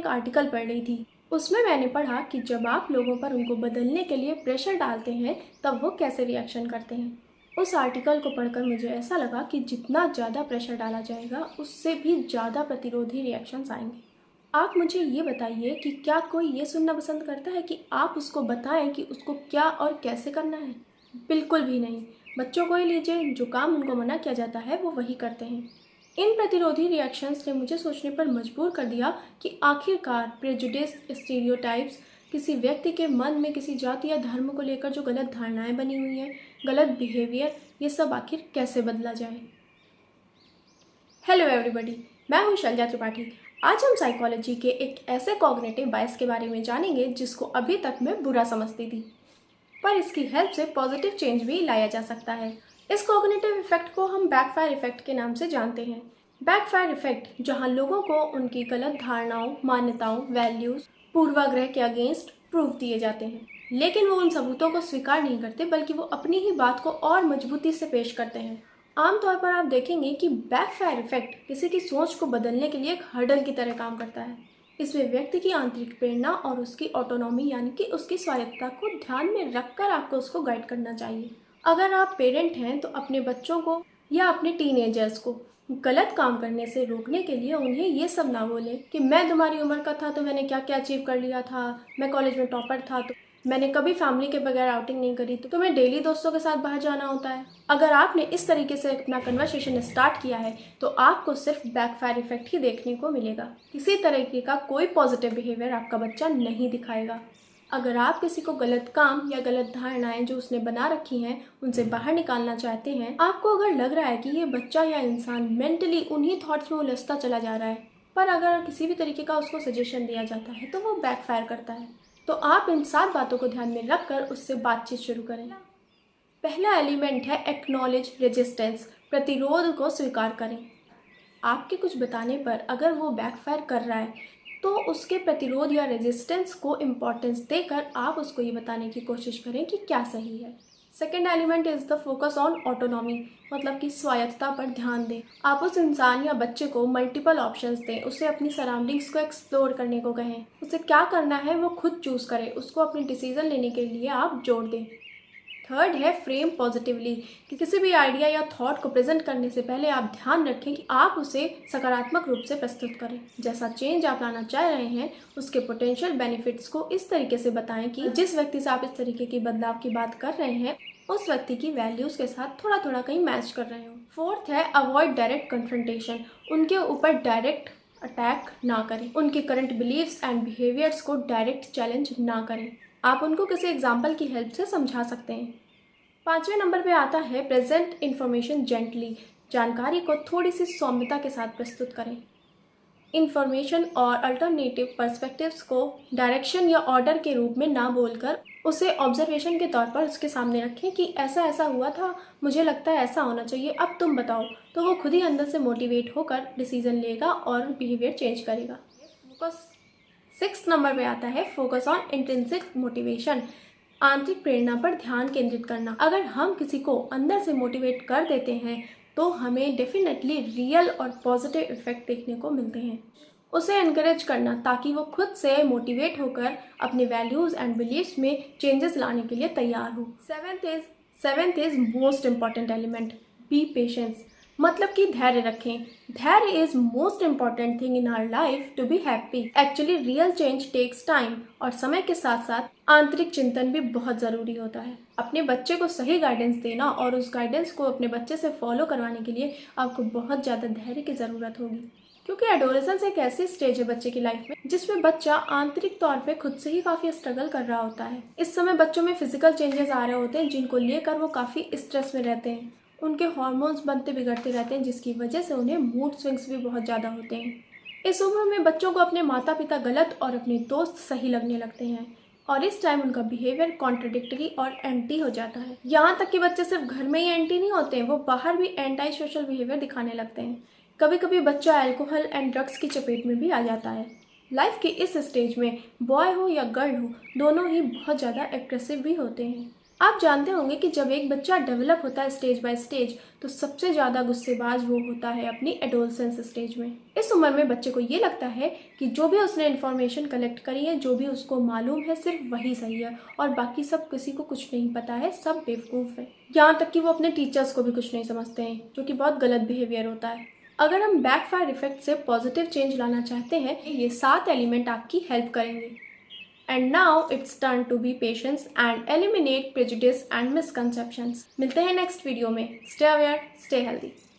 एक आर्टिकल पढ़ रही थी। उसमें मैंने पढ़ा कि जब आप लोगों पर उनको बदलने के लिए प्रेशर डालते हैं तब वो कैसे रिएक्शन करते हैं। उस आर्टिकल को पढ़कर मुझे ऐसा लगा कि जितना ज़्यादा प्रेशर डाला जाएगा उससे भी ज़्यादा प्रतिरोधी रिएक्शंस आएंगे। आप मुझे ये बताइए कि क्या कोई ये सुनना पसंद करता है कि आप उसको बताएं कि उसको क्या और कैसे करना है? बिल्कुल भी नहीं। बच्चों को ही लीजिए, जो काम उनको मना किया जाता है वो वही करते हैं। इन प्रतिरोधी रिएक्शंस ने मुझे सोचने पर मजबूर कर दिया कि आखिरकार प्रेजुडिस, स्टीरियोटाइप्स, किसी व्यक्ति के मन में किसी जाति या धर्म को लेकर जो गलत धारणाएं बनी हुई हैं, गलत बिहेवियर, ये सब आखिर कैसे बदला जाए। हेलो एवरीबॉडी, मैं हूँ शैलजा त्रिपाठी। आज हम साइकोलॉजी के एक ऐसे कॉग्निटिव बायस के बारे में जानेंगे जिसको अभी तक मैं बुरा समझती थी, पर इसकी हेल्प से पॉजिटिव चेंज भी लाया जा सकता है। इस कॉग्निटिव इफेक्ट को हम बैकफायर इफेक्ट के नाम से जानते हैं। बैकफायर इफेक्ट जहां लोगों को उनकी गलत धारणाओं, मान्यताओं, वैल्यूज, पूर्वाग्रह के अगेंस्ट प्रूफ दिए जाते हैं, लेकिन वो उन सबूतों को स्वीकार नहीं करते बल्कि वो अपनी ही बात को और मजबूती से पेश करते हैं। आमतौर पर आप देखेंगे कि बैकफायर इफेक्ट किसी की सोच को बदलने के लिए एक हर्डल की तरह काम करता है। इसमें व्यक्ति की आंतरिक प्रेरणा और उसकी ऑटोनॉमी यानी कि उसकी स्वायत्तता को ध्यान में रखकर आपको उसको गाइड करना चाहिए। अगर आप पेरेंट हैं तो अपने बच्चों को या अपने टीनेजर्स को गलत काम करने से रोकने के लिए उन्हें ये सब ना बोले कि मैं तुम्हारी उम्र का था तो मैंने क्या क्या अचीव कर लिया था, मैं कॉलेज में टॉपर था तो मैंने कभी फैमिली के बगैर आउटिंग नहीं करी तो तुम्हें डेली दोस्तों के साथ बाहर जाना होता है। अगर आपने इस तरीके से अपना कन्वर्सेशन स्टार्ट किया है तो आपको सिर्फ बैकफायर इफेक्ट ही देखने को मिलेगा। किसी तरीके का कोई पॉजिटिव बिहेवियर आपका बच्चा नहीं दिखाएगा। अगर आप किसी को गलत काम या गलत धारणाएं जो उसने बना रखी हैं उनसे बाहर निकालना चाहते हैं, आपको अगर लग रहा है कि ये बच्चा या इंसान मेंटली उन्हीं थॉट्स में उलझता चला जा रहा है, पर अगर किसी भी तरीके का उसको सजेशन दिया जाता है तो वो बैकफायर करता है, तो आप इन 7 बातों को ध्यान में रखकर उससे बातचीत शुरू करें। पहला एलिमेंट है एक्नॉलेज रेजिस्टेंस, प्रतिरोध को स्वीकार करें। आपके कुछ बताने पर अगर वो बैकफायर कर रहा है तो उसके प्रतिरोध या रेजिस्टेंस को इम्पोर्टेंस देकर आप उसको ये बताने की कोशिश करें कि क्या सही है। Second element is the focus on autonomy, मतलब कि स्वायत्तता पर ध्यान दें। आप उस इंसान या बच्चे को मल्टीपल ऑप्शंस दें, उसे अपनी सराउंडिंग्स को एक्सप्लोर करने को कहें, उसे क्या करना है वो खुद चूज़ करे, उसको अपनी डिसीजन लेने के लिए आप जोड़ दें। थर्ड है फ्रेम पॉजिटिवली, कि किसी भी आइडिया या थॉट को प्रेजेंट करने से पहले आप ध्यान रखें कि आप उसे सकारात्मक रूप से प्रस्तुत करें। जैसा चेंज आप लाना चाह रहे हैं उसके पोटेंशियल बेनिफिट्स को इस तरीके से बताएं कि जिस व्यक्ति से आप इस तरीके की बदलाव की बात कर रहे हैं उस व्यक्ति की वैल्यूज़ के साथ थोड़ा थोड़ा कहीं मैच कर रहे हो। फोर्थ है अवॉइड डायरेक्ट कन्फ्रंटेशन, उनके ऊपर डायरेक्ट अटैक ना करें, उनके करंट बिलीव्स एंड बिहेवियर्स को डायरेक्ट चैलेंज ना करें। आप उनको किसी एग्जाम्पल की हेल्प से समझा सकते हैं। 5वें नंबर पे आता है प्रेजेंट इन्फॉर्मेशन जेंटली, जानकारी को थोड़ी सी सौम्यता के साथ प्रस्तुत करें। इन्फॉर्मेशन और अल्टरनेटिव पर्सपेक्टिव्स को डायरेक्शन या ऑर्डर के रूप में ना बोलकर उसे ऑब्जर्वेशन के तौर पर उसके सामने रखें कि ऐसा ऐसा हुआ था, मुझे लगता है ऐसा होना चाहिए, अब तुम बताओ। तो वो खुद ही अंदर से मोटिवेट होकर डिसीजन लेगा और बिहेवियर चेंज करेगा। फोकस 6 नंबर पे आता है फोकस ऑन इंट्रिंसिक मोटिवेशन, आंतरिक प्रेरणा पर ध्यान केंद्रित करना। अगर हम किसी को अंदर से मोटिवेट कर देते हैं तो हमें डेफिनेटली रियल और पॉजिटिव इफेक्ट देखने को मिलते हैं। उसे एनकरेज करना ताकि वो खुद से मोटिवेट होकर अपने वैल्यूज़ एंड बिलीव्स में चेंजेस लाने के लिए तैयार हो। Seventh is most important element, be patience, मतलब कि धैर्य रखें। धैर्य is most important thing in our life to be happy. Actually real change takes time और समय के साथ साथ आंतरिक चिंतन भी बहुत ज़रूरी होता है। अपने बच्चे को सही गाइडेंस देना और उस गाइडेंस को अपने बच्चे से फॉलो करवाने के लिए आपको बहुत ज़्यादा धैर्य की ज़रूरत होगी, क्योंकि एडोलेसेंस एक ऐसी स्टेज है बच्चे की लाइफ में जिसमें बच्चा आंतरिक तौर पे खुद से ही काफ़ी स्ट्रगल कर रहा होता है। इस समय बच्चों में फिजिकल चेंजेस आ रहे होते हैं जिनको लेकर वो काफ़ी स्ट्रेस में रहते हैं। उनके हार्मोन्स बनते बिगड़ते रहते हैं जिसकी वजह से उन्हें मूड स्विंग्स भी बहुत ज़्यादा होते हैं। इस उम्र में बच्चों को अपने माता पिता गलत और अपने दोस्त सही लगने लगते हैं और इस टाइम उनका बिहेवियर कॉन्ट्रडिक्टरी और एंटी हो जाता है। यहाँ तक कि बच्चे सिर्फ घर में ही एंटी नहीं होते हैं, वो बाहर भी एंटी सोशल बिहेवियर दिखाने लगते हैं। कभी कभी बच्चा अल्कोहल एंड ड्रग्स की चपेट में भी आ जाता है। लाइफ के इस स्टेज में बॉय हो या गर्ल हो, दोनों ही बहुत ज़्यादा एग्रेसिव भी होते हैं। आप जानते होंगे कि जब एक बच्चा डेवलप होता है स्टेज बाय स्टेज, तो सबसे ज़्यादा गुस्सेबाज वो होता है अपनी एडोलसेंस स्टेज में। इस उम्र में बच्चे को ये लगता है कि जो भी उसने इन्फॉर्मेशन कलेक्ट करी है, जो भी उसको मालूम है, सिर्फ वही सही है और बाकी सब किसी को कुछ नहीं पता है, सब बेवकूफ़ है। यहाँ तक कि वो अपने टीचर्स को भी कुछ नहीं समझते हैं, जो कि बहुत गलत बिहेवियर होता है। अगर हम बैकफायर इफेक्ट से पॉजिटिव चेंज लाना चाहते हैं, ये 7 एलिमेंट आपकी हेल्प करेंगे। And now it's turn to be patience and eliminate prejudice and misconceptions. मिलते हैं नेक्स्ट वीडियो में। Stay aware, stay healthy.